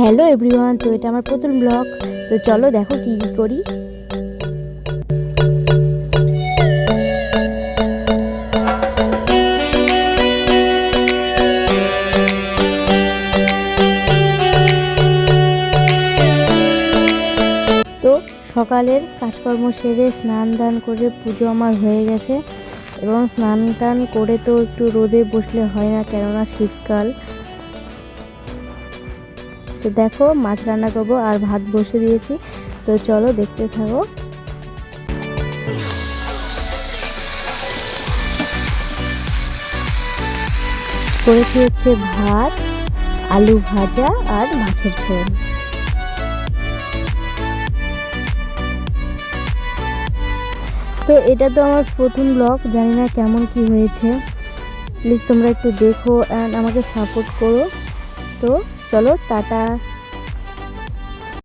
Hello everyone, তো এটা আমার প্রথম ব্লগ। তো চলো দেখো কি কি করি। তো সকালের কাজকর্ম সেরে স্নান দান করে পুজো আমার হয়ে গেছে, এবং স্নান টান করে তো একটু রোদে বসলে হয় না, কেননা শীতকাল। তো দেখো মাছ রান্না করবো আর ভাত বসে দিয়েছি। তো চলো দেখতে থাকো। করেছি হচ্ছে ভাত, আলু ভাজা আর মাছের ঝোল। তো এটা তো আমার প্রথম ব্লগ, জানি না কেমন কি হয়েছে। প্লিজ তোমরা একটু দেখো অ্যান্ড আমাকে সাপোর্ট করো। তো চলো টাটা।